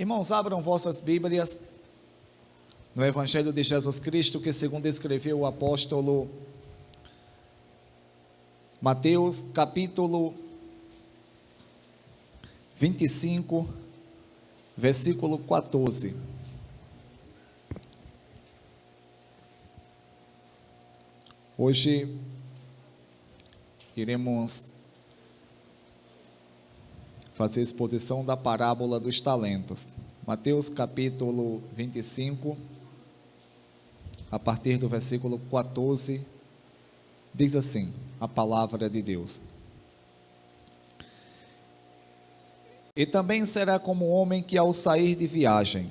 Irmãos, abram vossas Bíblias no Evangelho de Jesus Cristo, que segundo escreveu o apóstolo Mateus, capítulo 25, versículo 14. Hoje iremos fazer a exposição da parábola dos talentos. Mateus capítulo 25, a partir do versículo 14, diz assim a palavra de Deus: E também será como um homem que, ao sair de viagem,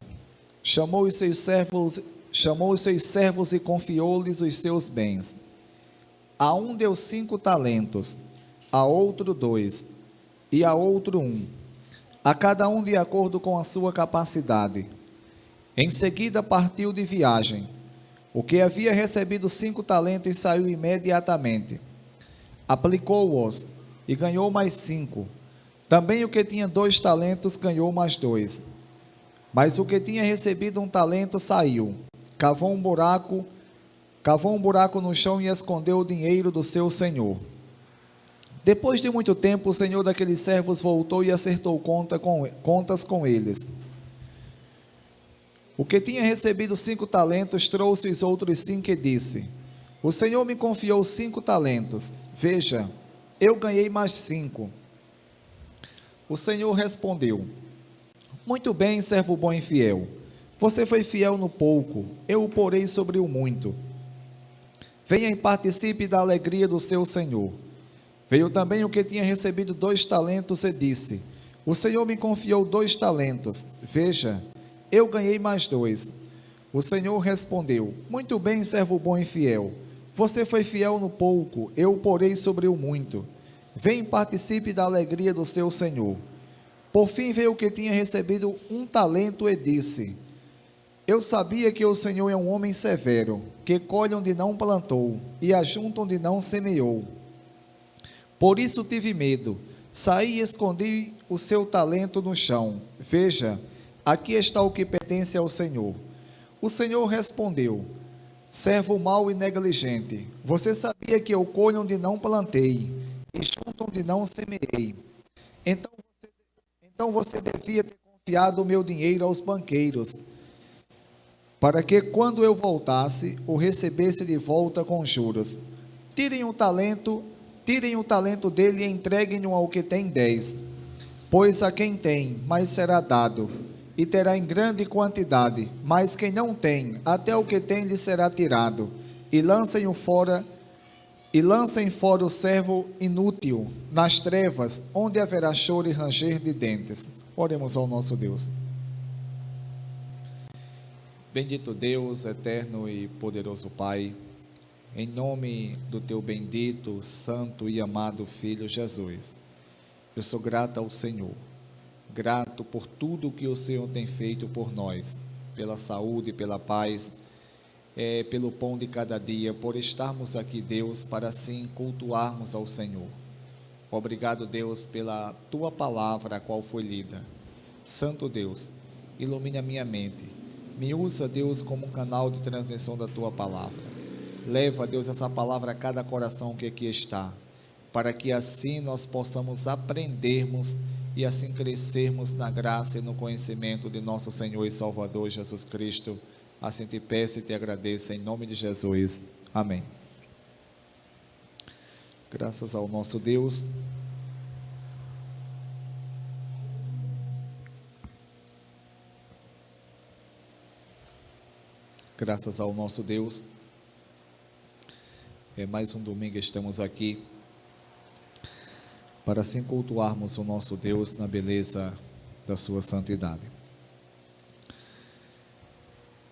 chamou os seus servos e confiou-lhes os seus bens. A um deu 5 talentos, a outro 2, e a outro 1, a cada um de acordo com a sua capacidade. Em seguida partiu de viagem. O que havia recebido 5 talentos saiu imediatamente, aplicou-os e ganhou mais 5. Também o que tinha 2 talentos ganhou mais 2. Mas o que tinha recebido 1 talento saiu, cavou um buraco no chão e escondeu o dinheiro do seu senhor. Depois de muito tempo, o senhor daqueles servos voltou e acertou contas com eles. O que tinha recebido 5 talentos trouxe os outros 5 e disse: O senhor me confiou 5 talentos. Veja, eu ganhei mais 5. O senhor respondeu: Muito bem, servo bom e fiel. Você foi fiel no pouco, eu o porei sobre o muito. Venha e participe da alegria do seu senhor. Veio também o que tinha recebido 2 talentos e disse: O senhor me confiou 2 talentos. Veja, eu ganhei mais 2. O senhor respondeu: Muito bem, servo bom e fiel. Você foi fiel no pouco, eu o porei sobre o muito. Vem e participe da alegria do seu senhor. Por fim veio o que tinha recebido 1 talento e disse: Eu sabia que o Senhor é um homem severo, que colhe onde não plantou e ajunta onde não semeou. Por isso tive medo, saí e escondi o seu talento no chão. Veja, aqui está o que pertence ao Senhor. O Senhor respondeu: Servo mau e negligente, você sabia que eu colho onde não plantei e junto onde não semeei. Então você devia ter confiado o meu dinheiro aos banqueiros, para que quando eu voltasse, o recebesse de volta com juros. Tirem o talento dele e entreguem-no ao que tem 10. Pois a quem tem, mais será dado, e terá em grande quantidade, mas quem não tem, até o que tem lhe será tirado. E lancem fora o servo inútil nas trevas, onde haverá choro e ranger de dentes. Oremos ao nosso Deus. Bendito Deus, eterno e poderoso Pai, em nome do teu bendito, santo e amado Filho Jesus, eu sou grato ao Senhor, grato por tudo que o Senhor tem feito por nós, pela saúde, pela paz, pelo pão de cada dia, por estarmos aqui, Deus, para assim cultuarmos ao Senhor. Obrigado, Deus, pela tua palavra, a qual foi lida. Santo Deus, ilumine a minha mente, me usa, Deus, como um canal de transmissão da tua palavra. Leva, Deus, essa palavra a cada coração que aqui está, para que assim nós possamos aprendermos e assim crescermos na graça e no conhecimento de nosso Senhor e Salvador Jesus Cristo. Assim te peço e te agradeço em nome de Jesus. Amém. Graças ao nosso Deus. Graças ao nosso Deus. Mais um domingo estamos aqui para assim cultuarmos o nosso Deus na beleza da sua santidade.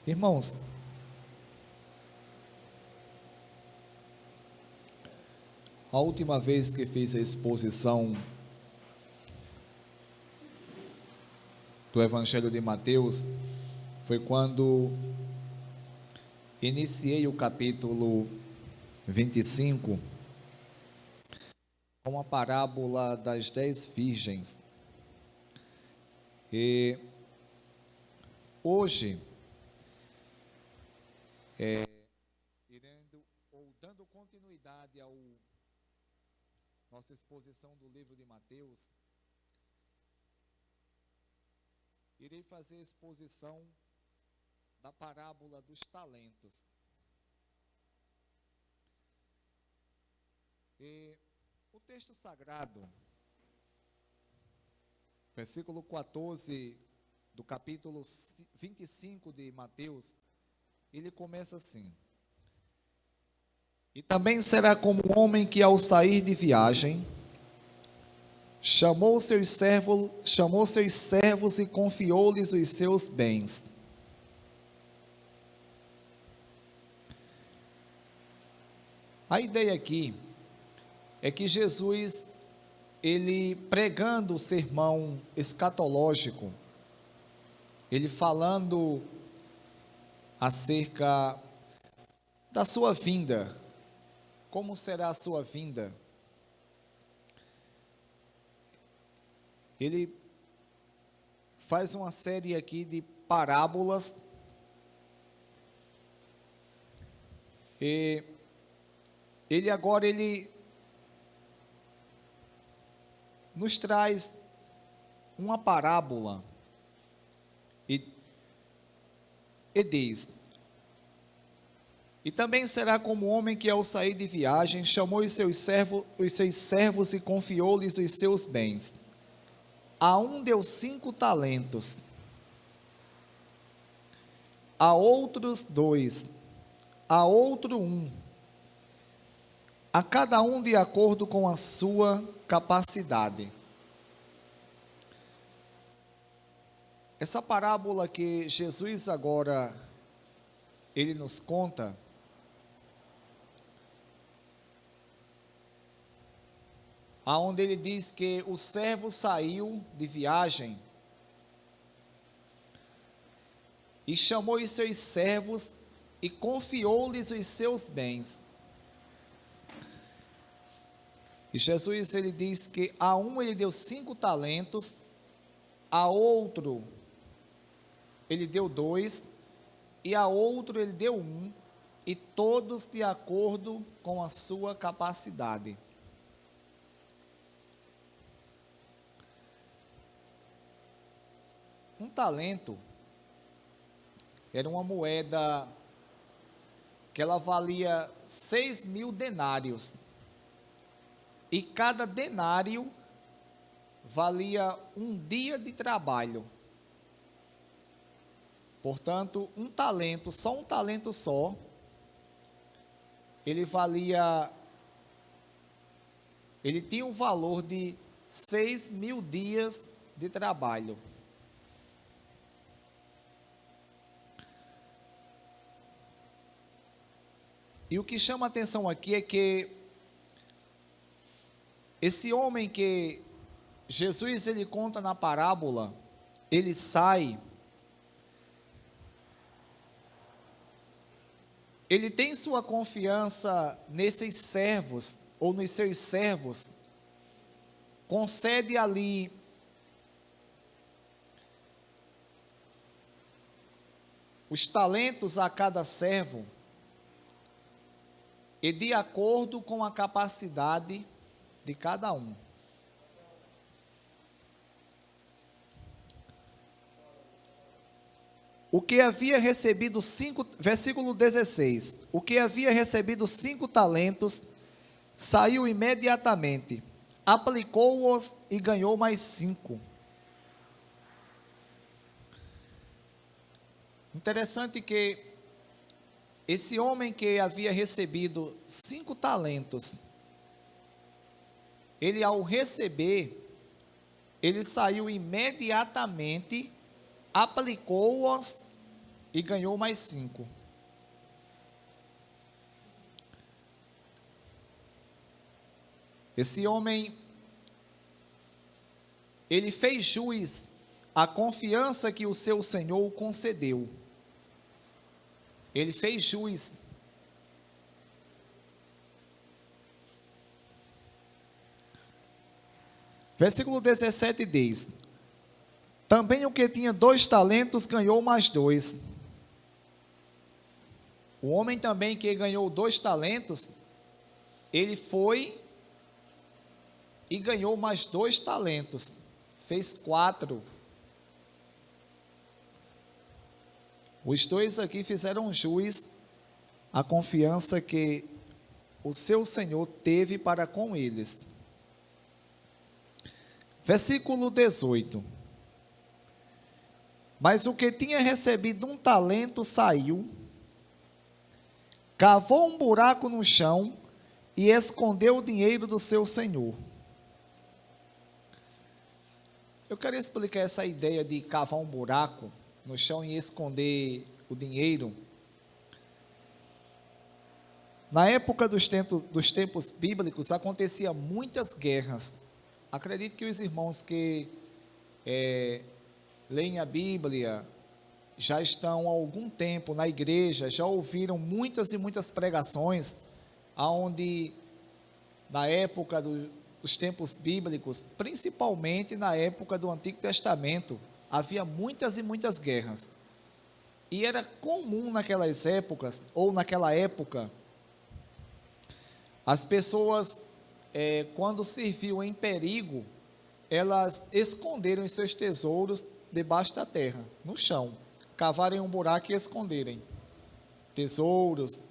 Irmãos, a última vez que fiz a exposição do Evangelho de Mateus foi quando iniciei o capítulo 25 com a parábola das 10 virgens. E Hoje, dando continuidade à nossa exposição do livro de Mateus, irei fazer a exposição da parábola dos talentos. E o texto sagrado, versículo 14 do capítulo 25 de Mateus, ele começa assim: E também será como um homem que, ao sair de viagem, chamou seus servos e confiou-lhes os seus bens. A ideia aqui é que Jesus, ele pregando o sermão escatológico, ele falando acerca da sua vinda, como será a sua vinda, ele faz uma série aqui de parábolas, e ele nos traz uma parábola e diz: E também será como o homem que, ao sair de viagem, chamou os seus servos e confiou-lhes os seus bens. A um deu 5 talentos, a outros 2, a outro 1, a cada um de acordo com a sua capacidade. Essa parábola que Jesus agora, ele nos conta, aonde ele diz que o servo saiu de viagem e chamou os seus servos e confiou-lhes os seus bens. E Jesus, ele diz que a um ele deu 5 talentos, a outro ele deu 2, e a outro ele deu 1, e todos de acordo com a sua capacidade. Um talento era uma moeda que ela valia 6.000 denários. E cada denário valia um dia de trabalho. Portanto, um talento só, ele tinha um valor de 6.000 dias de trabalho. E o que chama a atenção aqui é que esse homem que Jesus ele conta na parábola, ele sai, ele tem sua confiança nesses servos, ou nos seus servos, concede ali os talentos a cada servo, e de acordo com a capacidade de cada um. O que havia recebido 5, versículo 16, o que havia recebido 5 talentos, saiu imediatamente, aplicou-os e ganhou mais 5. Interessante que esse homem que havia recebido 5 talentos, ele ao receber, ele saiu imediatamente, aplicou-os e ganhou mais 5. Esse homem, ele fez jus à confiança que o seu Senhor o concedeu. Ele fez jus. Versículo 17 diz: Também o que tinha 2 talentos ganhou mais 2. O homem também que ganhou 2 talentos, ele foi e ganhou mais 2 talentos, fez 4. Os dois aqui fizeram jus à confiança que o seu Senhor teve para com eles. Versículo 18. Mas o que tinha recebido 1 talento saiu, cavou um buraco no chão e escondeu o dinheiro do seu senhor. Eu quero explicar essa ideia de cavar um buraco no chão e esconder o dinheiro. Na época dos tempos bíblicos, acontecia muitas guerras. Acredito que os irmãos que leem a Bíblia, já estão há algum tempo na igreja, já ouviram muitas e muitas pregações, onde na época dos tempos bíblicos, principalmente na época do Antigo Testamento, havia muitas e muitas guerras. E era comum naquelas épocas, ou naquela época, as pessoas, quando se viam em perigo, elas esconderam os seus tesouros debaixo da terra, no chão, cavarem um buraco e esconderem tesouros,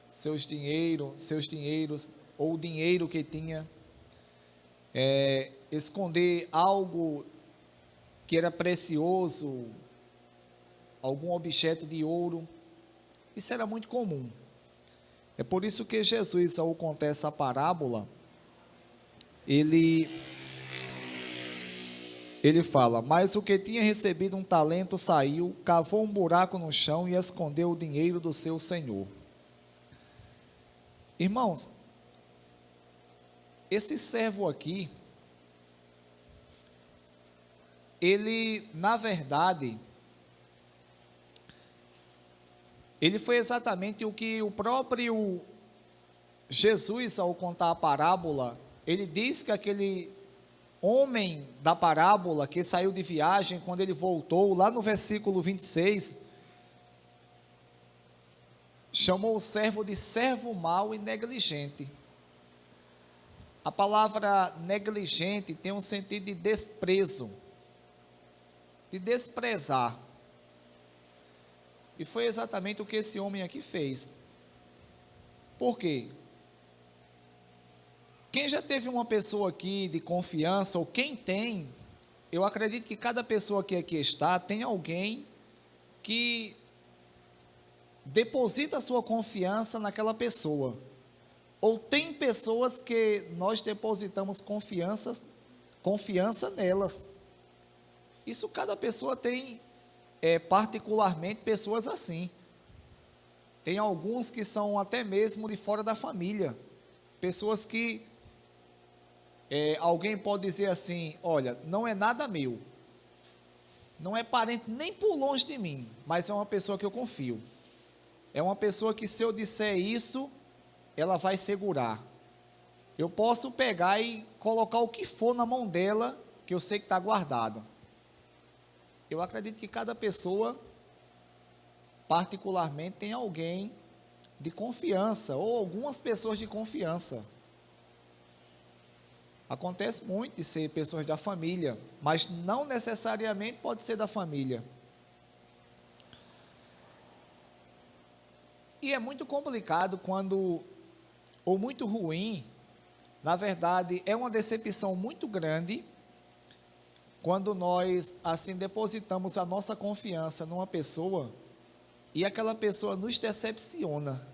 seus dinheiros, ou o dinheiro que tinha, esconder algo que era precioso, algum objeto de ouro. Isso era muito comum. É por isso que Jesus, ao contar essa parábola, ele fala: mas o que tinha recebido 1 talento saiu, cavou um buraco no chão e escondeu o dinheiro do seu senhor. Irmãos, esse servo aqui, ele, na verdade, ele foi exatamente o que o próprio Jesus, ao contar a parábola, ele diz que aquele homem da parábola que saiu de viagem, quando ele voltou, lá no versículo 26, chamou o servo de servo mau e negligente. A palavra negligente tem um sentido de desprezo, de desprezar. E foi exatamente o que esse homem aqui fez. Por quê? Quem já teve uma pessoa aqui de confiança, ou quem tem, eu acredito que cada pessoa que aqui está, tem alguém que deposita a sua confiança naquela pessoa. Ou tem pessoas que nós depositamos confiança nelas. Isso cada pessoa tem, particularmente pessoas assim. Tem alguns que são até mesmo de fora da família. Pessoas que alguém pode dizer assim: olha, não é nada meu. Não é parente nem por longe de mim, mas é uma pessoa que eu confio. É uma pessoa que, se eu disser isso, ela vai segurar. Eu posso pegar e colocar o que for na mão dela, que eu sei que está guardado. Eu acredito que cada pessoa, particularmente, tem alguém de confiança, ou algumas pessoas de confiança. Acontece muito de ser pessoas da família, mas não necessariamente pode ser da família. E é muito complicado quando, ou muito ruim, na verdade, é uma decepção muito grande, quando nós, assim, depositamos a nossa confiança numa pessoa, e aquela pessoa nos decepciona.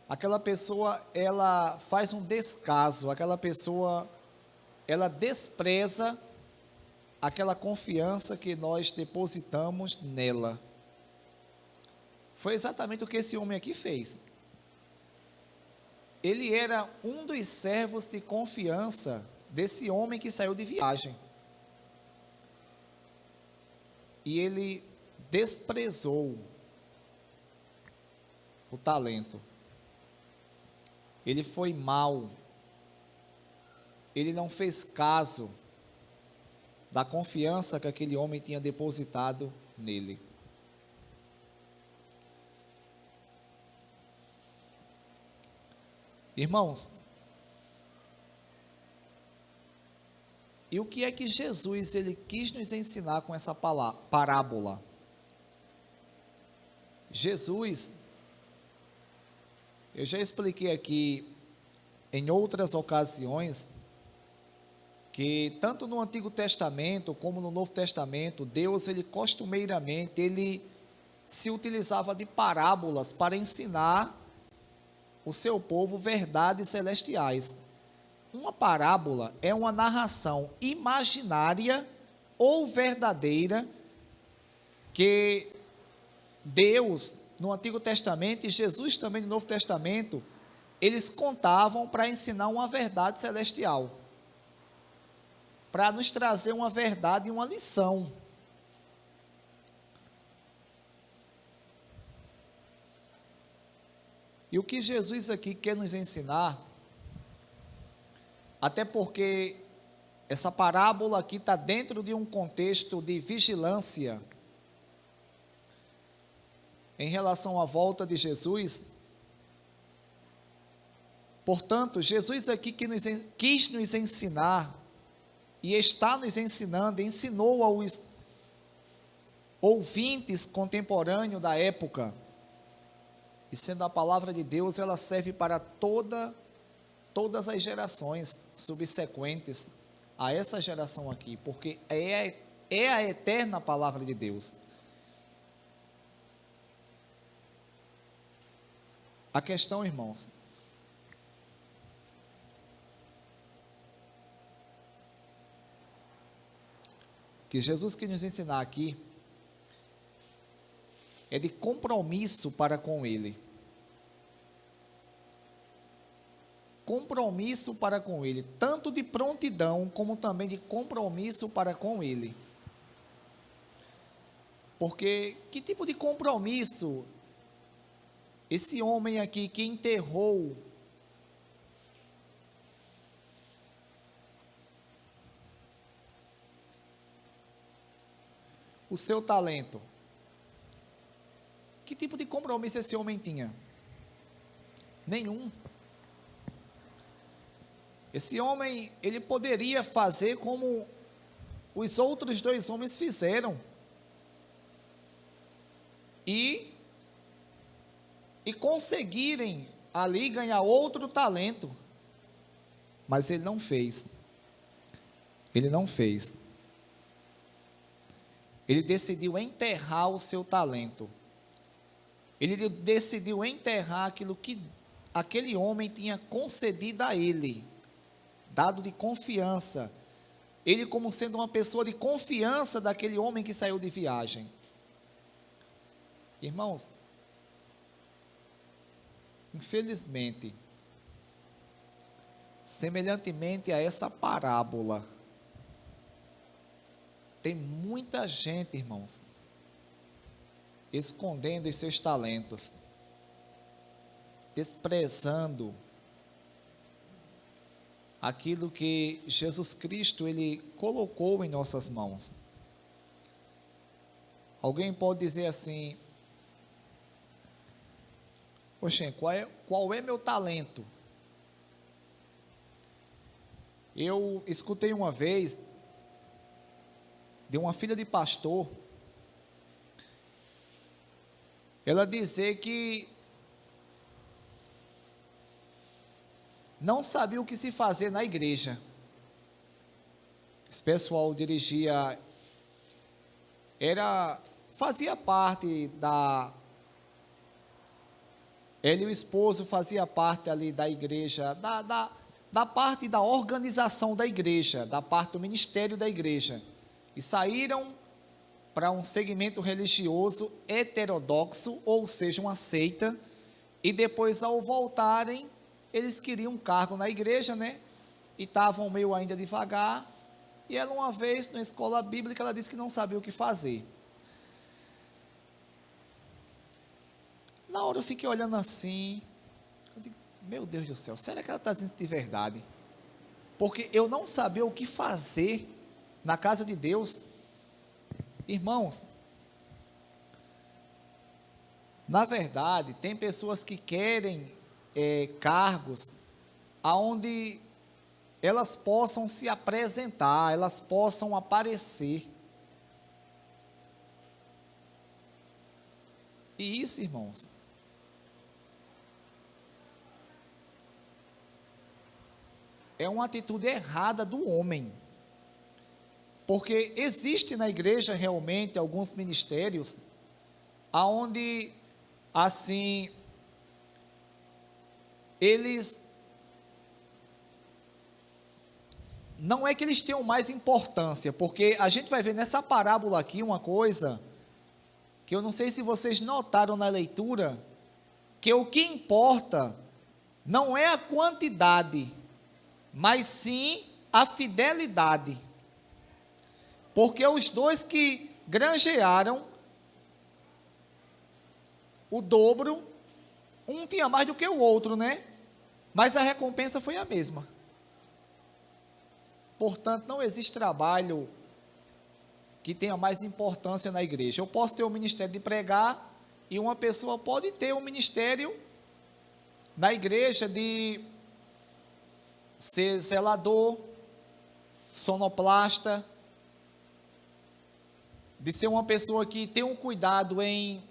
Aquela pessoa, ela faz um descaso, aquela pessoa, ela despreza aquela confiança que nós depositamos nela. Foi exatamente o que esse homem aqui fez. Ele era um dos servos de confiança desse homem que saiu de viagem. E ele desprezou o talento. Ele foi mau. Ele não fez caso. da confiança que aquele homem tinha depositado nele. Irmãos, e o que é que Jesus ele quis nos ensinar com essa parábola? Jesus, eu já expliquei aqui em outras ocasiões, que tanto no Antigo Testamento como no Novo Testamento, Deus, ele costumeiramente, ele se utilizava de parábolas para ensinar o seu povo verdades celestiais. Uma parábola é uma narração imaginária ou verdadeira que Deus, no Antigo Testamento, e Jesus também no Novo Testamento, eles contavam para ensinar uma verdade celestial, para nos trazer uma verdade e uma lição. E o que Jesus aqui quer nos ensinar, até porque essa parábola aqui está dentro de um contexto de vigilância em relação à volta de Jesus. Portanto, Jesus aqui quis nos ensinar, e está nos ensinando, ensinou aos ouvintes contemporâneos da época, e sendo a palavra de Deus, ela serve para todas as gerações subsequentes a essa geração aqui, porque é a eterna palavra de Deus. A questão, irmãos, que Jesus quer nos ensinar aqui é de compromisso para com Ele. Compromisso para com Ele, tanto de prontidão como também de compromisso para com Ele. Porque que tipo de compromisso esse homem aqui que enterrou o seu talento, que tipo de compromisso esse homem tinha? Nenhum. Esse homem, ele poderia fazer como os outros dois homens fizeram, e conseguirem ali ganhar outro talento, mas ele não fez. Ele não fez. Ele decidiu enterrar o seu talento. Ele decidiu enterrar aquilo que aquele homem tinha concedido a ele, dado de confiança. Ele, como sendo uma pessoa de confiança daquele homem que saiu de viagem. Irmãos, infelizmente, semelhantemente a essa parábola, tem muita gente, irmãos, escondendo os seus talentos, desprezando aquilo que Jesus Cristo ele colocou em nossas mãos. Alguém pode dizer assim: poxa, qual é meu talento? Eu escutei uma vez de uma filha de pastor, ela dizer que não sabia o que se fazer na igreja. Esse pessoal fazia parte ele e o esposo fazia parte ali da igreja, da parte da organização da igreja, da parte do ministério da igreja, e saíram para um segmento religioso heterodoxo, ou seja, uma seita, e depois, ao voltarem, eles queriam um cargo na igreja, né? E estavam meio ainda devagar, e ela uma vez, na escola bíblica, ela disse que não sabia o que fazer. Na hora eu fiquei olhando assim, eu digo, meu Deus do céu, será que ela está dizendo isso de verdade? Porque eu não sabia o que fazer na casa de Deus. Irmãos, na verdade, tem pessoas que querem cargos aonde elas possam se apresentar, elas possam aparecer. E isso, irmãos, é uma atitude errada do homem. Porque existe na igreja realmente alguns ministérios aonde, assim, eles, não é que eles tenham mais importância, porque a gente vai ver nessa parábola aqui uma coisa, que eu não sei se vocês notaram na leitura, que o que importa não é a quantidade, mas sim a fidelidade. Porque os dois que granjearam o dobro, um tinha mais do que o outro, né? Mas a recompensa foi a mesma. Portanto, não existe trabalho que tenha mais importância na igreja. Eu posso ter o ministério de pregar, e uma pessoa pode ter um ministério na igreja de ser zelador, sonoplasta, de ser uma pessoa que tem um cuidado em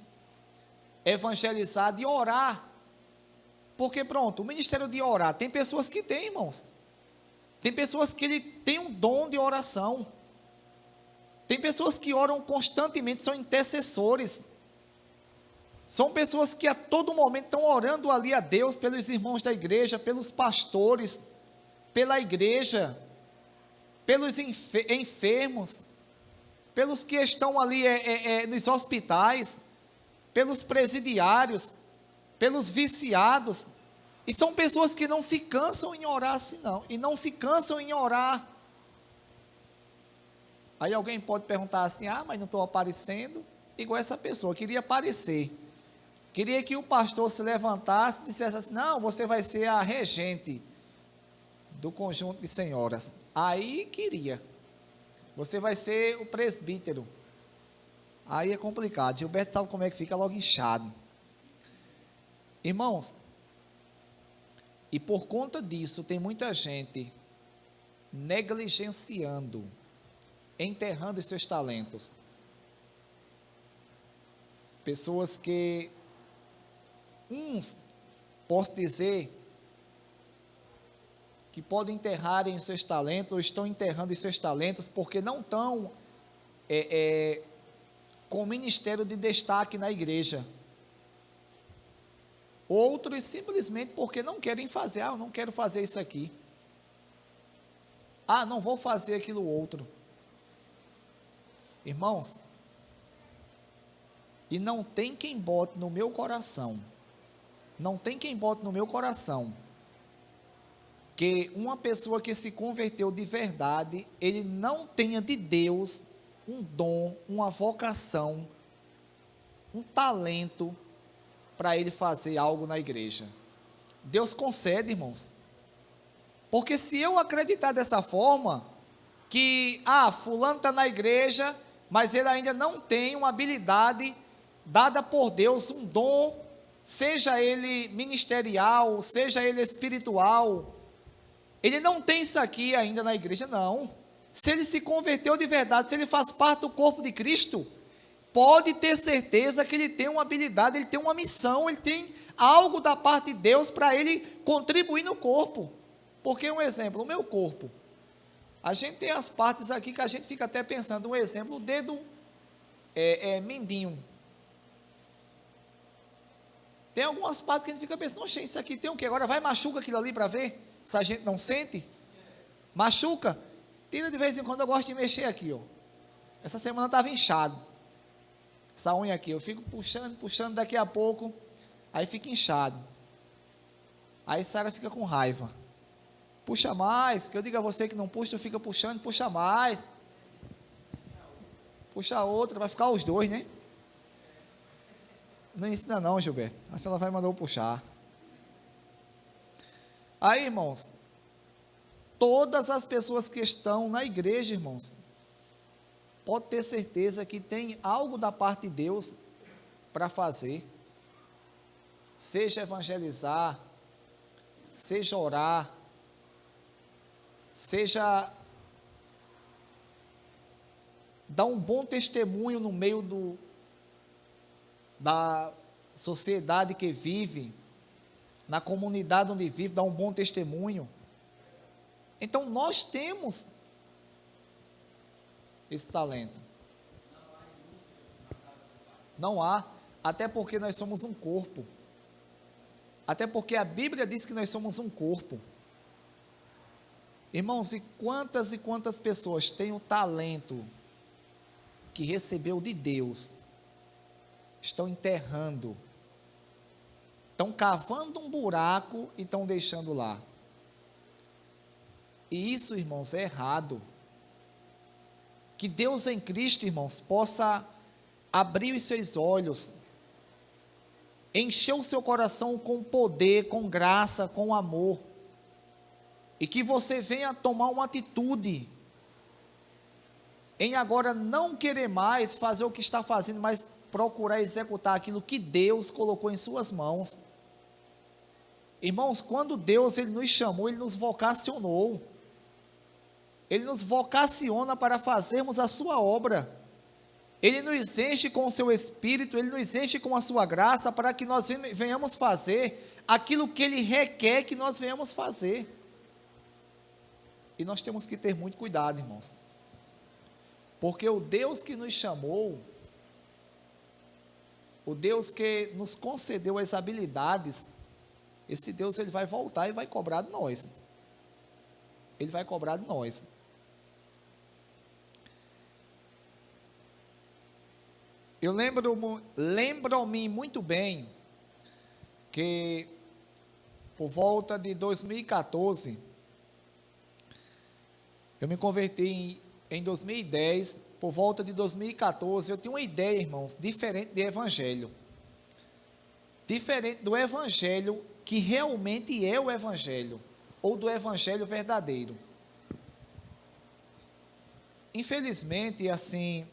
evangelizar, de orar. Porque pronto, o ministério de orar, tem pessoas que têm, irmãos. Tem pessoas que ele tem um dom de oração. Tem pessoas que oram constantemente, são intercessores. São pessoas que a todo momento estão orando ali a Deus, pelos irmãos da igreja, pelos pastores, pela igreja, pelos enfermos, pelos que estão ali nos hospitais, pelos presidiários, pelos viciados. E são pessoas que não se cansam em orar assim, não. E não se cansam em orar. Aí alguém pode perguntar assim: ah, mas não estou aparecendo. Igual essa pessoa, queria aparecer. Queria que o pastor se levantasse e dissesse assim: não, você vai ser a regente do conjunto de senhoras. Aí queria. Você vai ser o presbítero. Aí é complicado. Gilberto sabe como é que fica, logo inchado. Irmãos, e por conta disso, tem muita gente negligenciando, enterrando os seus talentos. Pessoas que, posso dizer, que podem enterrarem os seus talentos, ou estão enterrando os seus talentos, porque não estão com ministério de destaque na igreja. Outros simplesmente porque não querem fazer. Ah, eu não quero fazer isso aqui. Ah, não vou fazer aquilo outro. Irmãos, e não tem quem bote no meu coração, não tem quem bote no meu coração, que uma pessoa que se converteu de verdade, ele não tenha de Deus um dom, uma vocação, um talento, para ele fazer algo na igreja. Deus concede, irmãos. Porque se eu acreditar dessa forma, que, fulano está na igreja, mas ele ainda não tem uma habilidade dada por Deus, um dom, seja ele ministerial, seja ele espiritual, ele não tem isso aqui ainda na igreja, não. Se ele se converteu de verdade, se ele faz parte do corpo de Cristo, pode ter certeza que ele tem uma habilidade, ele tem uma missão, ele tem algo da parte de Deus para ele contribuir no corpo. Porque um exemplo, o meu corpo, a gente tem as partes aqui que a gente fica até pensando, um exemplo, o dedo mindinho. Tem algumas partes que a gente fica pensando, oxe, isso aqui tem o quê? Agora vai, machuca aquilo ali para ver, se a gente não sente. Machuca, tira de vez em quando, eu gosto de mexer aqui, ó. Essa semana estava inchado. Essa unha aqui, eu fico puxando, daqui a pouco, aí fica inchado. Aí Sara fica com raiva. Puxa mais, que eu digo a você que não puxa, tu fica puxando, puxa mais. Puxa outra, vai ficar os dois, né? Não ensina não, Gilberto. Assim ela vai mandar eu puxar. Aí, irmãos, todas as pessoas que estão na igreja, irmãos, pode ter certeza que tem algo da parte de Deus para fazer. Seja evangelizar, seja orar, seja dar um bom testemunho no meio da sociedade que vive, na comunidade onde vive, dar um bom testemunho. Então nós temos esse talento. Não há, até porque nós somos um corpo. Até porque a Bíblia diz que nós somos um corpo. Irmãos, e quantas pessoas têm o talento que recebeu de Deus, estão enterrando, estão cavando um buraco e estão deixando lá. E isso, irmãos, é errado. Que Deus em Cristo, irmãos, possa abrir os seus olhos, encher o seu coração com poder, com graça, com amor, e que você venha tomar uma atitude em agora não querer mais fazer o que está fazendo, mas procurar executar aquilo que Deus colocou em suas mãos. Irmãos, quando Deus ele nos chamou, Ele nos vocacionou, Ele nos vocaciona para fazermos a sua obra. Ele nos enche com o seu Espírito, Ele nos enche com a sua graça, para que nós venhamos fazer aquilo que Ele requer que nós venhamos fazer. E nós temos que ter muito cuidado, irmãos, porque o Deus que nos chamou, o Deus que nos concedeu as habilidades, esse Deus ele vai voltar e vai cobrar de nós. Ele vai cobrar de nós. Eu lembro-me muito bem que por volta de 2014, eu me converti em 2010, por volta de 2014, eu tinha uma ideia, irmãos, diferente de evangelho. Diferente do evangelho que realmente é o evangelho, ou do evangelho verdadeiro. Infelizmente, assim,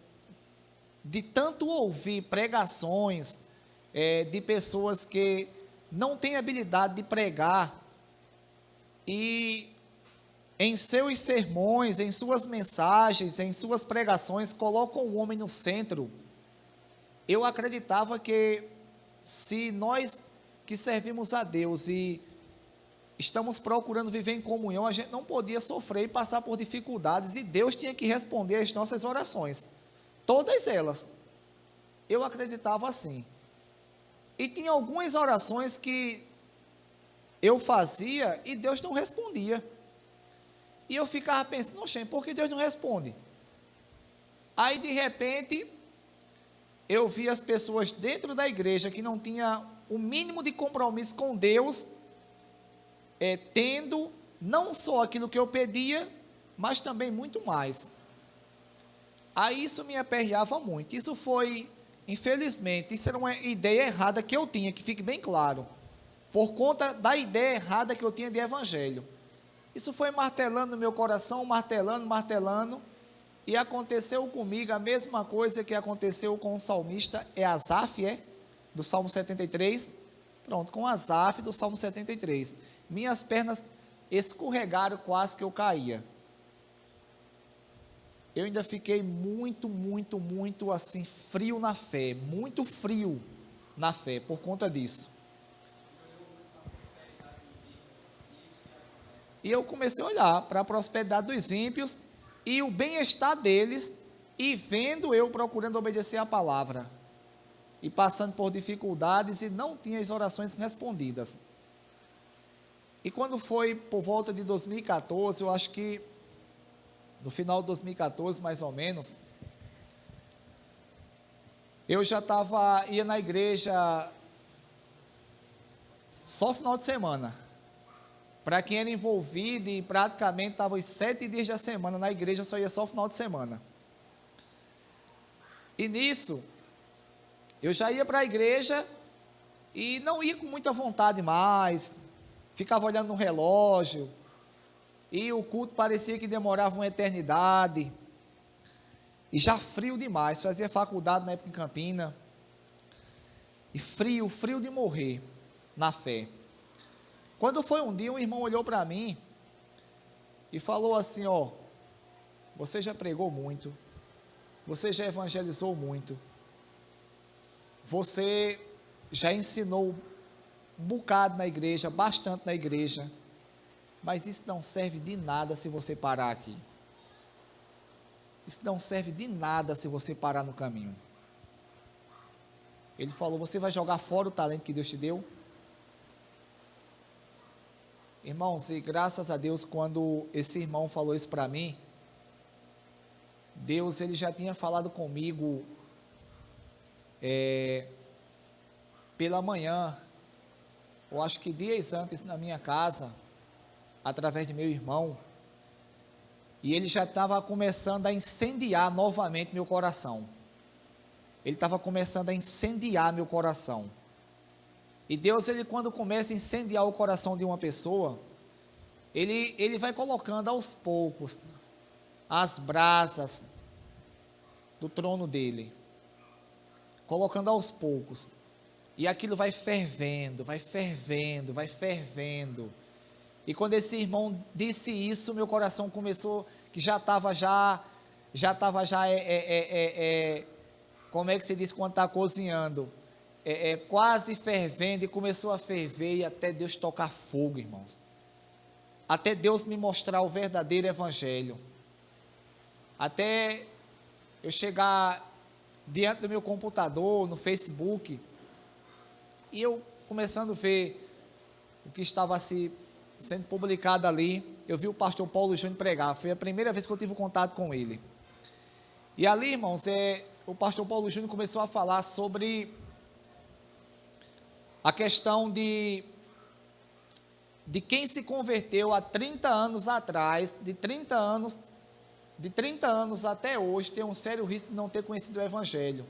de tanto ouvir pregações de pessoas que não têm habilidade de pregar, e em seus sermões, em suas mensagens, em suas pregações, colocam o homem no centro. Eu acreditava que se nós que servimos a Deus e estamos procurando viver em comunhão, a gente não podia sofrer e passar por dificuldades, e Deus tinha que responder às nossas orações, todas elas. Eu acreditava assim. E tinha algumas orações que eu fazia e Deus não respondia. E eu ficava pensando, oxe, por que Deus não responde? Aí de repente, eu vi as pessoas dentro da igreja que não tinha o mínimo de compromisso com Deus, tendo não só aquilo que eu pedia, mas também muito mais. Aí isso me aperreava muito. Isso foi, infelizmente, isso era uma ideia errada que eu tinha, que fique bem claro, por conta da ideia errada que eu tinha de evangelho. Isso foi martelando no meu coração, martelando, e aconteceu comigo a mesma coisa que aconteceu com o salmista, Asaf, do Salmo 73, pronto, com Asaf do Salmo 73, minhas pernas escorregaram, quase que eu caía. Eu ainda fiquei muito assim, frio na fé, muito frio na fé, por conta disso. E eu comecei a olhar para a prosperidade dos ímpios e o bem-estar deles, e vendo eu procurando obedecer a palavra, e passando por dificuldades, e não tinha as orações respondidas. E quando foi por volta de 2014, eu acho que no final de 2014, mais ou menos, eu já ia na igreja só final de semana. Para quem era envolvido e praticamente estava os 7 dias da semana na igreja, só ia só o final de semana. E nisso, eu já ia para a igreja e não ia com muita vontade mais, ficava olhando no relógio, e o culto parecia que demorava uma eternidade. e já frio demais, fazia faculdade na época em Campina, e frio de morrer na fé. Quando foi um dia, um irmão olhou para mim e falou assim: ó, você já pregou muito, você já evangelizou muito, você já ensinou um bocado na igreja, bastante na igreja, mas isso não serve de nada se você parar aqui. Isso não serve de nada se você parar no caminho. Ele falou: você vai jogar fora o talento que Deus te deu? Irmãos, e graças a Deus, quando esse irmão falou isso para mim, Deus, ele já tinha falado comigo pela manhã, eu acho que dias antes, na minha casa, através de meu irmão, e ele já estava começando a incendiar novamente meu coração. Ele estava começando a incendiar meu coração. E Deus, ele quando começa a incendiar o coração de uma pessoa, ele vai colocando aos poucos as brasas do trono dele, colocando aos poucos, e aquilo vai fervendo, vai fervendo, vai fervendo. E quando esse irmão disse isso, meu coração começou, que já estava como é que se diz quando está cozinhando, quase fervendo, e começou a ferver, e até Deus tocar fogo, irmãos, até Deus me mostrar o verdadeiro evangelho, até eu chegar diante do meu computador, no Facebook, e eu começando a ver o que estava sendo publicado ali, eu vi o pastor Paulo Júnior pregar, foi a primeira vez que eu tive contato com ele, e ali, irmãos, o pastor Paulo Júnior começou a falar sobre a questão de quem se converteu há 30 anos atrás, de 30 anos até hoje, tem um sério risco de não ter conhecido o evangelho.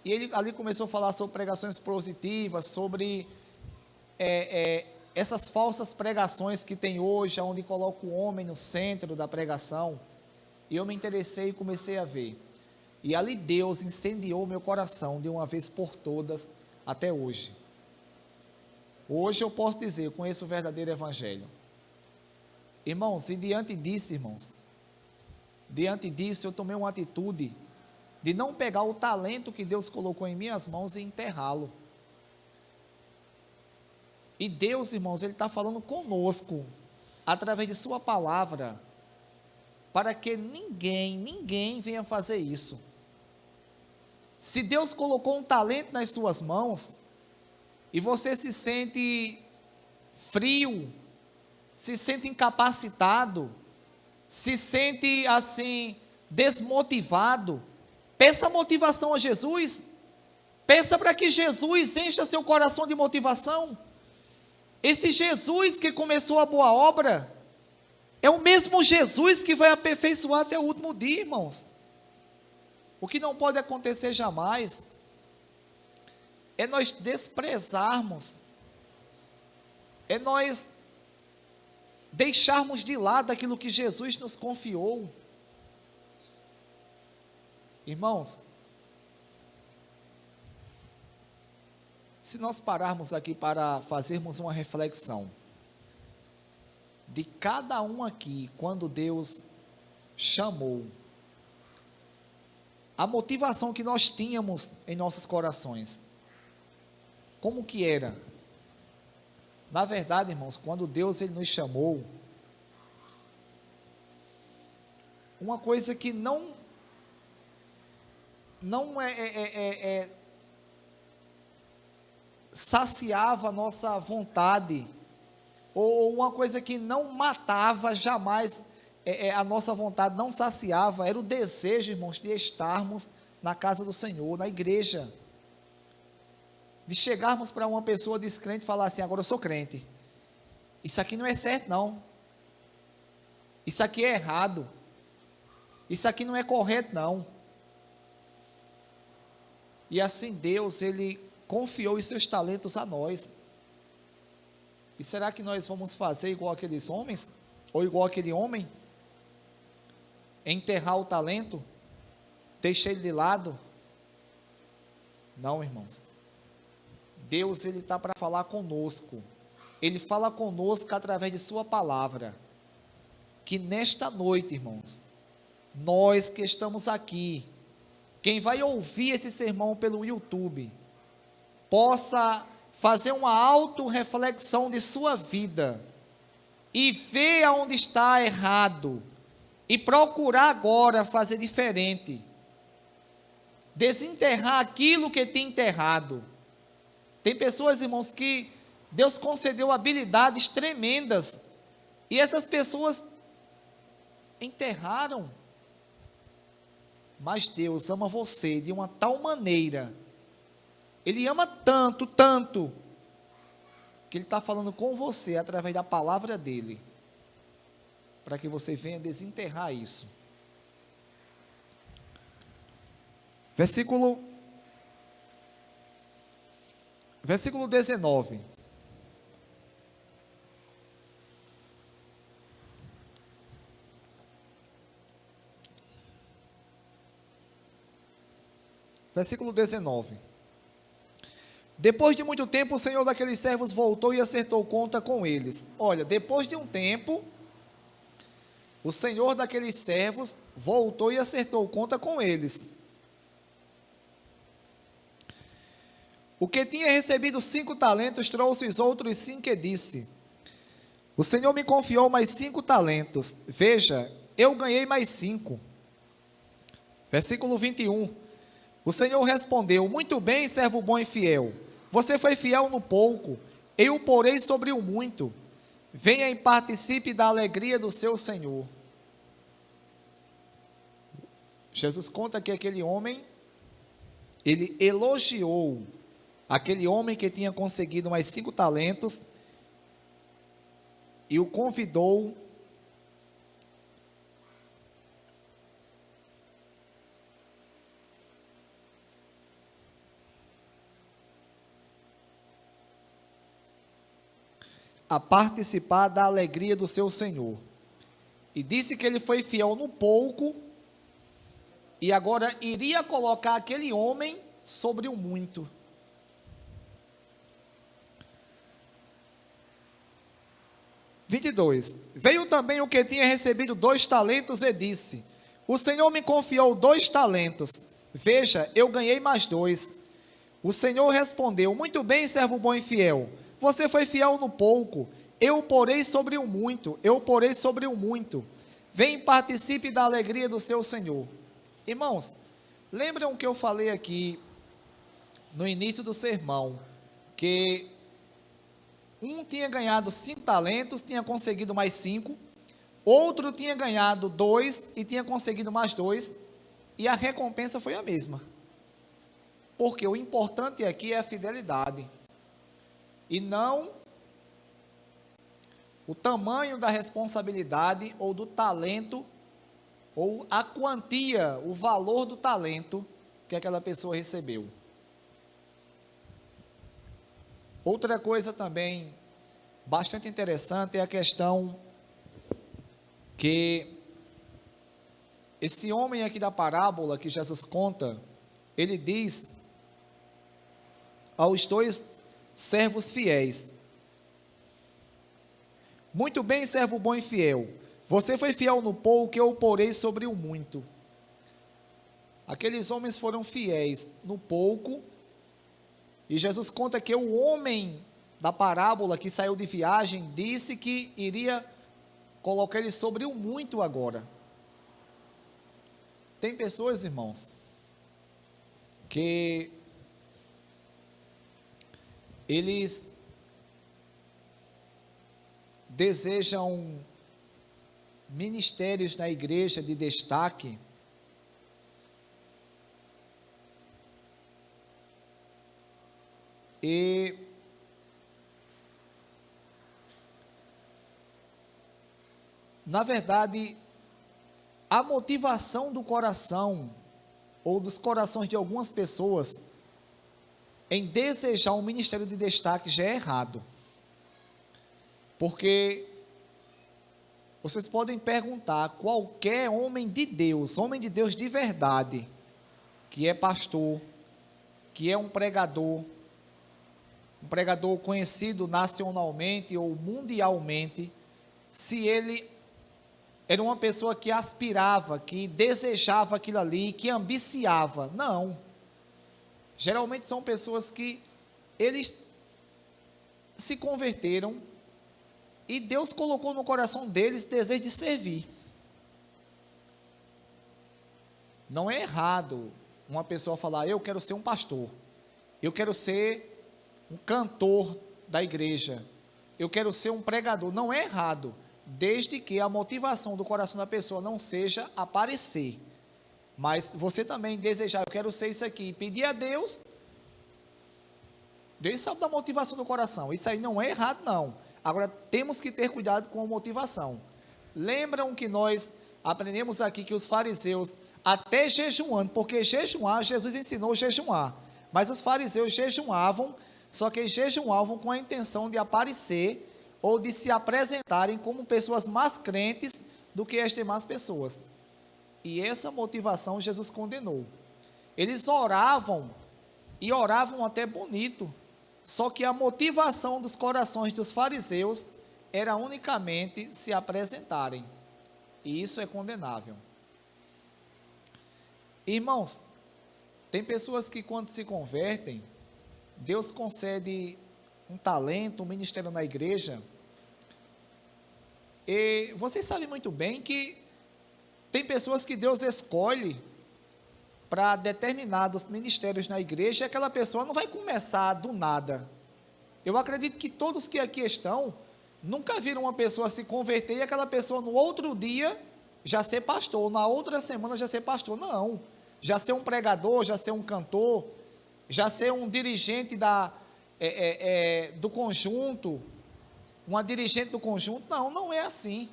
E ele ali começou a falar sobre pregações positivas, sobre essas falsas pregações que tem hoje, onde coloca o homem no centro da pregação. E eu me interessei e comecei a ver. E ali Deus incendiou meu coração de uma vez por todas até hoje. Hoje eu posso dizer, eu conheço o verdadeiro evangelho. Irmãos, e diante disso, eu tomei uma atitude de não pegar o talento que Deus colocou em minhas mãos e enterrá-lo. E Deus, irmãos, Ele está falando conosco, através de sua palavra, para que ninguém venha fazer isso. Se Deus colocou um talento nas suas mãos, e você se sente frio, se sente incapacitado, se sente assim, desmotivado, peça motivação a Jesus, peça para que Jesus encha seu coração de motivação. Esse Jesus que começou a boa obra, é o mesmo Jesus que vai aperfeiçoar até o último dia, irmãos. O que não pode acontecer jamais é nós desprezarmos, é nós deixarmos de lado aquilo que Jesus nos confiou. Irmãos, se nós pararmos aqui para fazermos uma reflexão de cada um aqui, quando Deus chamou, a motivação que nós tínhamos em nossos corações, como que era? Na verdade, irmãos, quando Deus ele nos chamou, uma coisa que não saciava a nossa vontade, ou uma coisa que não matava jamais a nossa vontade, não saciava, era o desejo, irmãos, de estarmos na casa do Senhor, na igreja, de chegarmos para uma pessoa descrente e falar assim: agora eu sou crente, isso aqui não é certo não, isso aqui é errado, isso aqui não é correto não. E assim Deus, Ele confiou os seus talentos a nós. E será que nós vamos fazer igual aqueles homens? Ou igual aquele homem? Enterrar o talento? deixei ele de lado. Não, irmãos. Deus, ele está para falar conosco. Ele fala conosco através de sua palavra. Que nesta noite, irmãos, nós que estamos aqui, quem vai ouvir esse sermão pelo YouTube, possa fazer uma autorreflexão de sua vida e ver aonde está errado e procurar agora fazer diferente. Desenterrar aquilo que tem enterrado. Tem pessoas, irmãos, que Deus concedeu habilidades tremendas e essas pessoas enterraram. Mas Deus ama você de uma tal maneira, Ele ama tanto, tanto, que Ele está falando com você através da palavra dEle, para que você venha desenterrar isso. Versículo 19. Versículo 19. Depois de muito tempo, o senhor daqueles servos voltou e acertou conta com eles. Olha, depois de um tempo, o senhor daqueles servos voltou e acertou conta com eles. O que tinha recebido 5 talentos, trouxe os outros 5 e disse: o senhor me confiou mais 5 talentos. Veja, eu ganhei mais 5. Versículo 21. O Senhor respondeu: muito bem, servo bom e fiel. Você foi fiel no pouco, eu o porei sobre o muito. Venha e participe da alegria do seu Senhor. Jesus conta que aquele homem, ele elogiou aquele homem que tinha conseguido mais 5 talentos e o convidou a participar da alegria do seu Senhor. E disse que ele foi fiel no pouco e agora iria colocar aquele homem sobre o muito. Veio também o que tinha recebido 2 talentos e disse: o Senhor me confiou 2 talentos. Veja, eu ganhei mais 2. O Senhor respondeu: muito bem, servo bom e fiel. Você foi fiel no pouco, eu o porei sobre o muito, eu o porei sobre o muito. Vem e participe da alegria do seu Senhor. Irmãos, lembram que eu falei aqui no início do sermão, que um tinha ganhado 5 talentos, tinha conseguido mais 5, outro tinha ganhado 2 e tinha conseguido mais 2, e a recompensa foi a mesma. Porque o importante aqui é a fidelidade, e não o tamanho da responsabilidade ou do talento, ou a quantia, o valor do talento que aquela pessoa recebeu. Outra coisa também bastante interessante é a questão que esse homem aqui da parábola que Jesus conta, ele diz aos 2 servos fiéis: muito bem, servo bom e fiel, você foi fiel no pouco, eu o porei sobre o muito. Aqueles homens foram fiéis no pouco, e Jesus conta que o homem da parábola que saiu de viagem disse que iria colocar ele sobre o muito agora. Tem pessoas, irmãos, que eles desejam ministérios na igreja de destaque, e na verdade a motivação do coração ou dos corações de algumas pessoas em desejar um ministério de destaque já é errado. Porque vocês podem perguntar, qualquer homem de Deus de verdade, que é pastor, que é um pregador conhecido nacionalmente ou mundialmente, se ele era uma pessoa que aspirava, que desejava aquilo ali, que ambiciava. Não. Geralmente são pessoas que eles se converteram e Deus colocou no coração deles desejo de servir. Não é errado uma pessoa falar, eu quero ser um pastor, eu quero ser um cantor da igreja, eu quero ser um pregador. Não é errado, desde que a motivação do coração da pessoa não seja aparecer. Mas você também desejar, eu quero ser isso aqui, pedir a Deus, Deus sabe da motivação do coração, isso aí não é errado não. Agora temos que ter cuidado com a motivação. Lembram que nós aprendemos aqui que os fariseus, até jejuando, porque jejuar, Jesus ensinou a jejuar, mas os fariseus jejuavam, só que jejuavam com a intenção de aparecer ou de se apresentarem como pessoas mais crentes do que as demais pessoas. E essa motivação Jesus condenou. Eles oravam, e oravam até bonito, só que a motivação dos corações dos fariseus era unicamente se apresentarem. E isso é condenável. Irmãos, tem pessoas que quando se convertem, Deus concede um talento, um ministério na igreja, e vocês sabem muito bem que tem pessoas que Deus escolhe para determinados ministérios na igreja, e aquela pessoa não vai começar do nada. Eu acredito que todos que aqui estão, nunca viram uma pessoa se converter e aquela pessoa no outro dia já ser pastor, na outra semana já ser pastor. Não, já ser um pregador, já ser um cantor, já ser um dirigente do conjunto, uma dirigente do conjunto. Não, não é assim.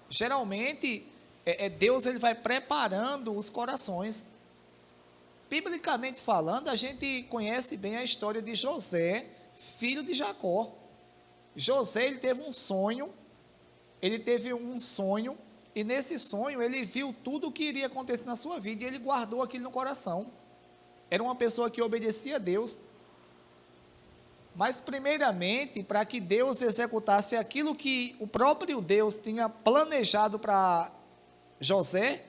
Geralmente, Deus ele vai preparando os corações. Biblicamente falando, a gente conhece bem a história de José, filho de Jacó. José, ele teve um sonho, e nesse sonho ele viu tudo o que iria acontecer na sua vida, e ele guardou aquilo no coração. Era uma pessoa que obedecia a Deus, mas primeiramente, para que Deus executasse aquilo que o próprio Deus tinha planejado para José,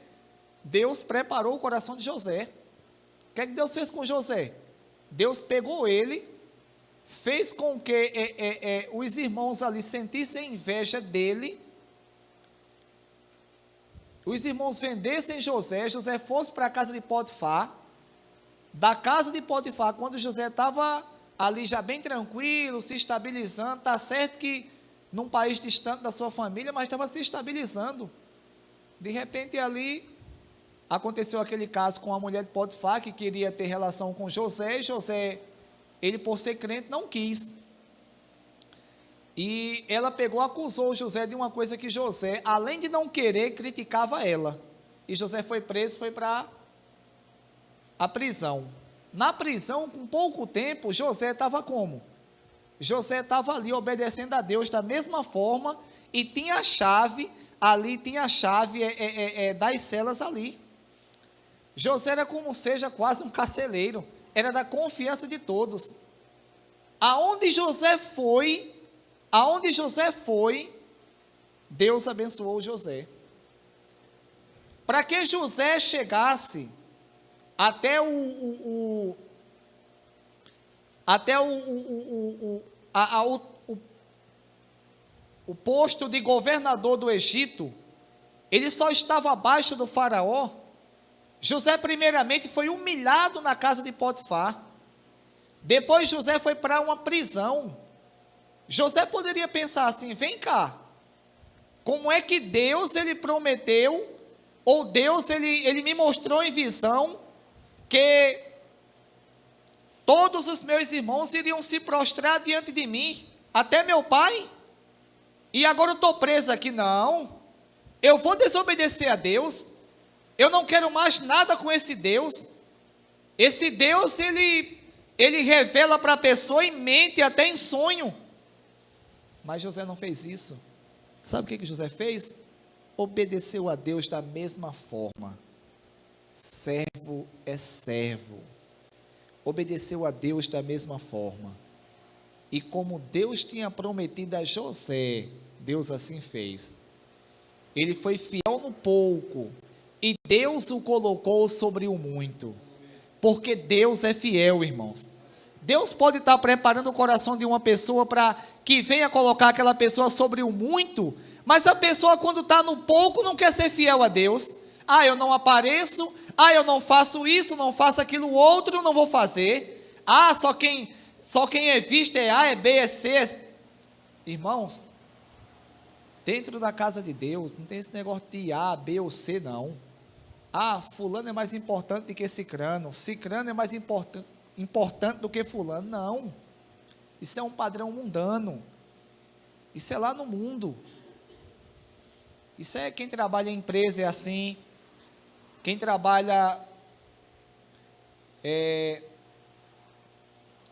Deus preparou o coração de José. O que é que Deus fez com José? Deus pegou ele, fez com que os irmãos ali sentissem inveja dele, os irmãos vendessem José, José fosse para a casa de Potifar, da casa de Potifar, quando José estava ali já bem tranquilo, se estabilizando, está certo que num país distante da sua família, mas estava se estabilizando, de repente ali, aconteceu aquele caso com a mulher de Potifar, que queria ter relação com José, e José, ele por ser crente, não quis, e ela pegou, acusou José de uma coisa que José, além de não querer, criticava ela, e José foi preso, foi para a prisão. Na prisão, com pouco tempo, José estava como? José estava ali obedecendo a Deus da mesma forma, e tinha a chave, ali tinha a chave das celas ali. José era como seja quase um carcereiro, era da confiança de todos. Aonde José foi, Deus abençoou José. Para que José chegasse até o posto de governador do Egito, ele só estava abaixo do faraó. José primeiramente foi humilhado na casa de Potifar, depois José foi para uma prisão. José poderia pensar assim, vem cá, como é que Deus ele prometeu, ou Deus ele me mostrou em visão, que todos os meus irmãos iriam se prostrar diante de mim, até meu pai, e agora eu estou preso aqui. Não, eu vou desobedecer a Deus, eu não quero mais nada com esse Deus. Esse Deus ele revela para a pessoa em mente, até em sonho, mas José não fez isso. Sabe o que José fez? Obedeceu a Deus da mesma forma. servo é servo. Obedeceu a Deus da mesma forma. E como Deus tinha prometido a José, Deus assim fez. Ele foi fiel no pouco, e Deus o colocou sobre o muito. Porque Deus é fiel, irmãos. Deus pode estar preparando o coração de uma pessoa para que venha colocar aquela pessoa sobre o muito, mas a pessoa, quando está no pouco, não quer ser fiel a Deus. Ah, eu não apareço. Ah, eu não faço isso, não faço aquilo outro, não vou fazer. Ah, só quem é visto é A, é B, é C. Irmãos, dentro da casa de Deus, não tem esse negócio de A, B ou C, não. Ah, fulano é mais importante do que cicrano. Cicrano é mais importante do que fulano. Não. Isso é um padrão mundano. Isso é lá no mundo. Isso é quem trabalha em empresa é assim. Quem trabalha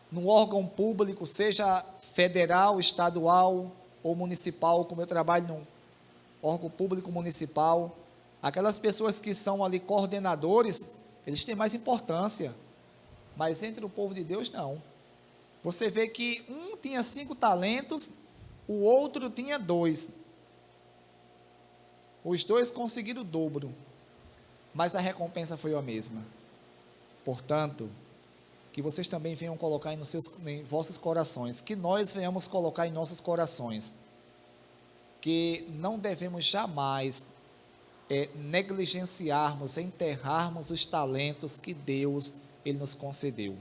no órgão público, seja federal, estadual ou municipal, como eu trabalho no órgão público municipal, aquelas pessoas que são ali coordenadores, eles têm mais importância, mas entre o povo de Deus não. Você vê que um tinha 5 talentos, o outro tinha 2. Os 2 conseguiram o dobro, mas a recompensa foi a mesma. Portanto, que vocês também venham colocar em vossos corações, que nós venhamos colocar em nossos corações, que não devemos jamais negligenciarmos, enterrarmos os talentos que Deus Ele nos concedeu.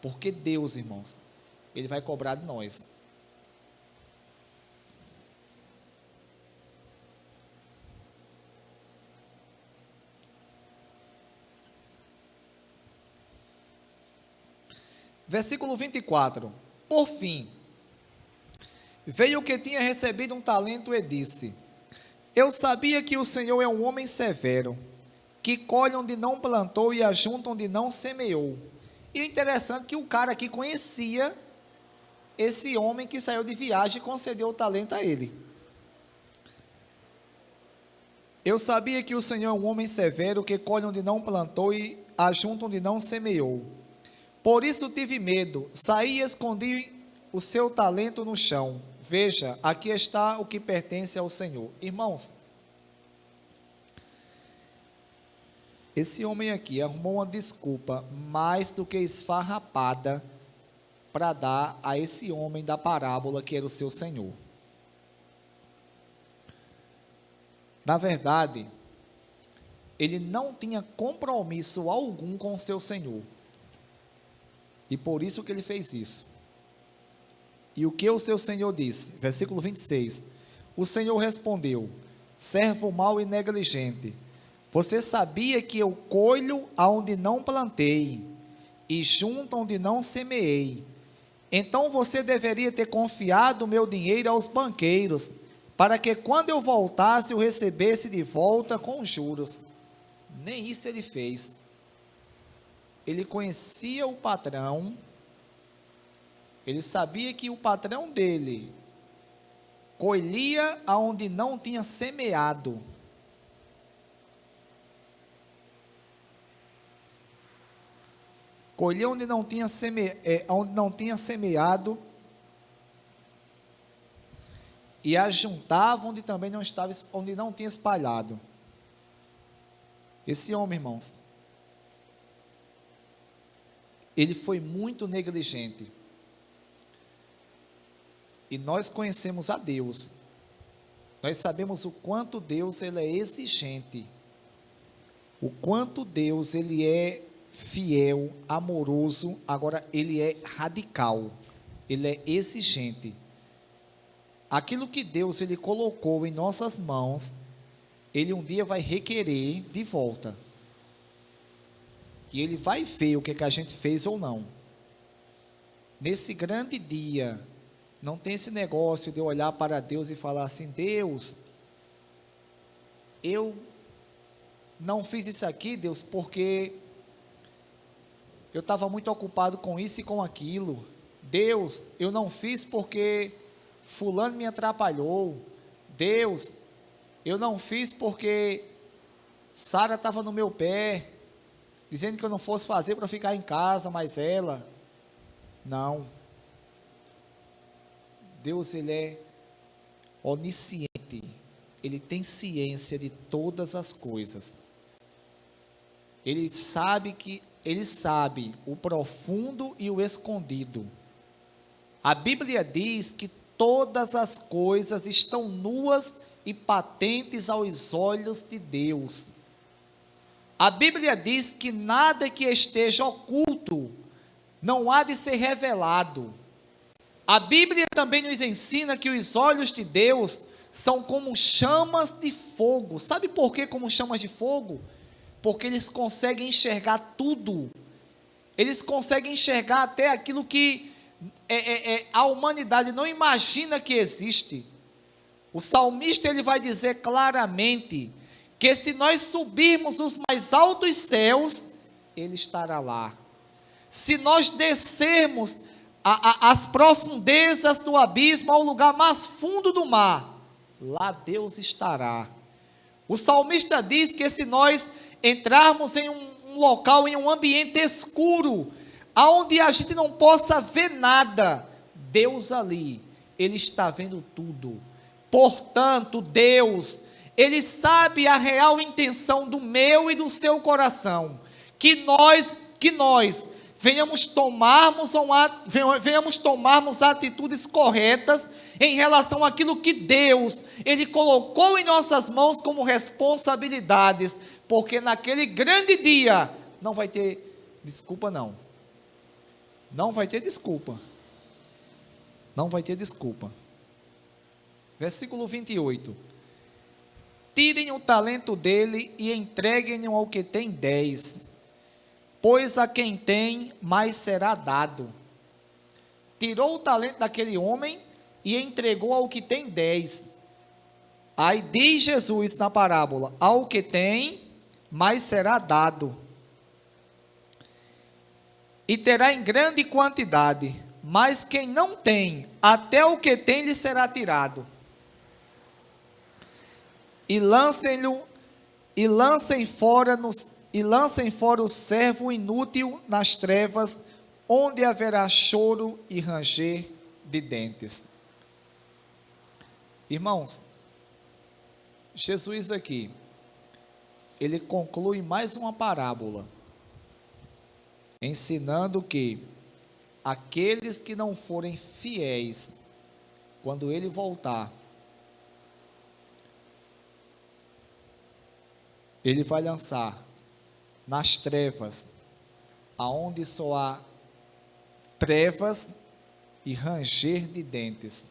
Porque Deus, irmãos, Ele vai cobrar de nós. Versículo 24. Por fim, veio o que tinha recebido um talento e disse: eu sabia que o Senhor é um homem severo, que colhe onde não plantou e ajunta onde não semeou. E o interessante é que o cara aqui conhecia esse homem que saiu de viagem e concedeu o talento a ele. Eu sabia que o Senhor é um homem severo, que colhe onde não plantou e ajunta onde não semeou. Por isso tive medo, saí e escondi o seu talento no chão. Veja, aqui está o que pertence ao Senhor. Irmãos, esse homem aqui arrumou uma desculpa mais do que esfarrapada para dar a esse homem da parábola que era o seu Senhor. Na verdade, ele não tinha compromisso algum com o seu Senhor. E por isso que ele fez isso. E o que o seu Senhor disse? Versículo 26. O Senhor respondeu: servo mau e negligente, você sabia que eu colho aonde não plantei e junto onde não semeei. Então você deveria ter confiado o meu dinheiro aos banqueiros, para que quando eu voltasse eu recebesse de volta com juros. Nem isso ele fez. Ele conhecia o patrão, ele sabia que o patrão dele colhia aonde não tinha semeado. Colhia onde não tinha semeado e ajuntava onde também não estava, onde não tinha espalhado. Esse homem, irmãos, ele foi muito negligente. E nós conhecemos a Deus. Nós sabemos o quanto Deus ele é exigente. O quanto Deus ele é fiel, amoroso, agora ele é radical. Ele é exigente. Aquilo que Deus ele colocou em nossas mãos, ele um dia vai requerer de volta. E ele vai ver o que a gente fez ou não. Nesse grande dia, não tem esse negócio de eu olhar para Deus e falar assim: Deus, eu não fiz isso aqui, Deus, porque eu estava muito ocupado com isso e com aquilo. Deus, eu não fiz porque fulano me atrapalhou. Deus, eu não fiz porque Sara estava no meu pé, dizendo que eu não fosse fazer para ficar em casa, mas ela, não. Deus, Ele é onisciente, Ele tem ciência de todas as coisas. Ele sabe o profundo e o escondido. A Bíblia diz que todas as coisas estão nuas e patentes aos olhos de Deus. A Bíblia diz que nada que esteja oculto não há de ser revelado. A Bíblia também nos ensina que os olhos de Deus são como chamas de fogo. Sabe por que como chamas de fogo? Porque eles conseguem enxergar tudo. Eles conseguem enxergar até aquilo que a humanidade não imagina que existe. O salmista, ele vai dizer claramente que se nós subirmos os mais altos céus, Ele estará lá. Se nós descermos as profundezas do abismo, ao lugar mais fundo do mar, lá Deus estará. O salmista diz que se nós entrarmos em um local, em um ambiente escuro, aonde a gente não possa ver nada, Deus ali, Ele está vendo tudo. Portanto, Deus, Ele sabe a real intenção do meu e do seu coração, que nós venhamos tomarmos atitudes corretas em relação àquilo que Deus, Ele colocou em nossas mãos como responsabilidades, porque naquele grande dia, não vai ter desculpa não. Não vai ter desculpa. Não vai ter desculpa. Versículo 28. Tirem o talento dele e entreguem-no ao que tem 10, pois a quem tem, mais será dado. Tirou o talento daquele homem e entregou ao que tem 10. Aí diz Jesus na parábola: ao que tem, mais será dado, e terá em grande quantidade, mas quem não tem, até o que tem lhe será tirado. E lancem fora o servo inútil nas trevas, onde haverá choro e ranger de dentes. Irmãos, Jesus aqui, Ele conclui mais uma parábola, ensinando que aqueles que não forem fiéis, quando Ele voltar, Ele vai lançar nas trevas, aonde só há trevas e ranger de dentes.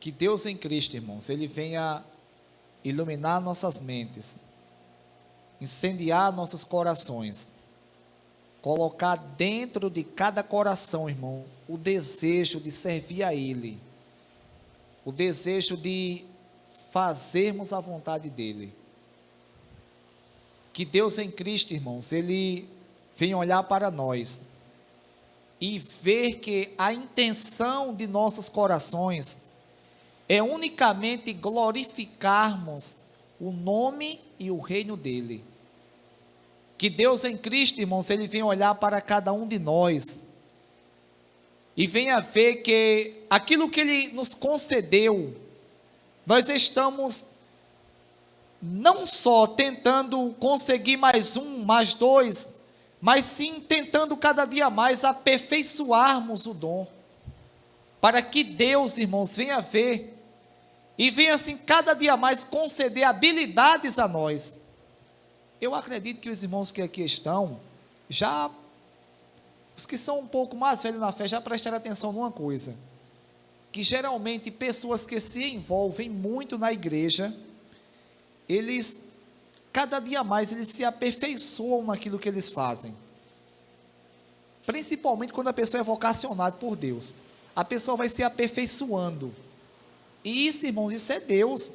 Que Deus em Cristo, irmãos, Ele venha iluminar nossas mentes, incendiar nossos corações, colocar dentro de cada coração, irmão, o desejo de servir a Ele, o desejo de fazermos a vontade dEle. Que Deus em Cristo, irmãos, Ele venha olhar para nós e ver que a intenção de nossos corações é unicamente glorificarmos o nome e o reino dEle. Que Deus em Cristo, irmãos, Ele venha olhar para cada um de nós e venha ver que aquilo que Ele nos concedeu, nós estamos não só tentando conseguir mais um, mais dois, mas sim tentando cada dia mais aperfeiçoarmos o dom, para que Deus, irmãos, venha ver e venha assim cada dia mais conceder habilidades a nós. Eu acredito que os irmãos que aqui estão, já, os que são um pouco mais velhos na fé, já prestaram atenção numa coisa, que geralmente pessoas que se envolvem muito na igreja, eles, cada dia mais, eles se aperfeiçoam naquilo que eles fazem, principalmente quando a pessoa é vocacionada por Deus, a pessoa vai se aperfeiçoando, e isso, irmãos, isso é Deus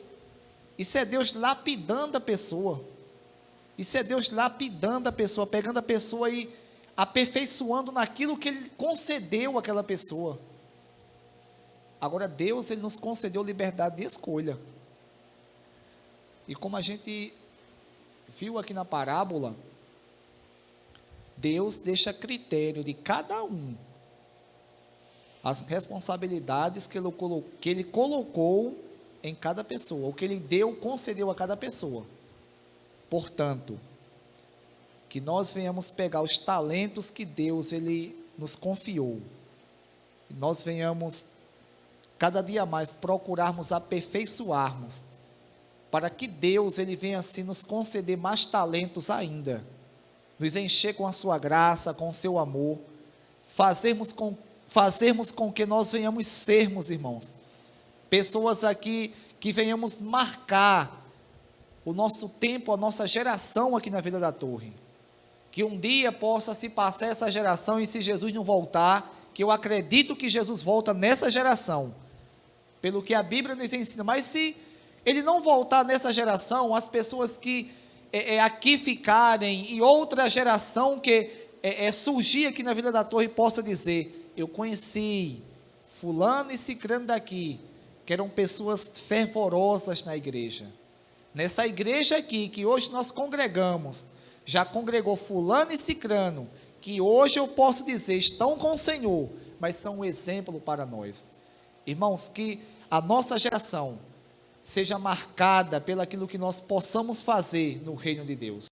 lapidando a pessoa, pegando a pessoa e aperfeiçoando naquilo que Ele concedeu àquela pessoa. Agora Deus, Ele nos concedeu liberdade de escolha. E como a gente viu aqui na parábola, Deus deixa a critério de cada um as responsabilidades que Ele colocou em cada pessoa, o que Ele concedeu a cada pessoa. Portanto, que nós venhamos pegar os talentos que Deus Ele nos confiou, e nós venhamos cada dia mais procurarmos aperfeiçoarmos, para que Deus Ele venha assim nos conceder mais talentos ainda, nos encher com a sua graça, com o seu amor, fazermos com que nós venhamos sermos, irmãos, pessoas aqui que venhamos marcar o nosso tempo, a nossa geração aqui na Vida da Torre, que um dia possa se passar essa geração, e se Jesus não voltar, que eu acredito que Jesus volta nessa geração, pelo que a Bíblia nos ensina, mas se Ele não voltar nessa geração, as pessoas que aqui ficarem, e outra geração que surgir aqui na Vida da Torre, possa dizer: eu conheci fulano e cicrano daqui, que eram pessoas fervorosas na igreja. Nessa igreja aqui, que hoje nós congregamos, já congregou fulano e cicrano, que hoje eu posso dizer, estão com o Senhor, mas são um exemplo para nós. Irmãos, que a nossa geração seja marcada pelo aquilo que nós possamos fazer no reino de Deus.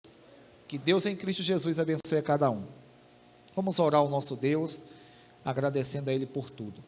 Que Deus em Cristo Jesus abençoe a cada um. Vamos orar ao nosso Deus, agradecendo a Ele por tudo.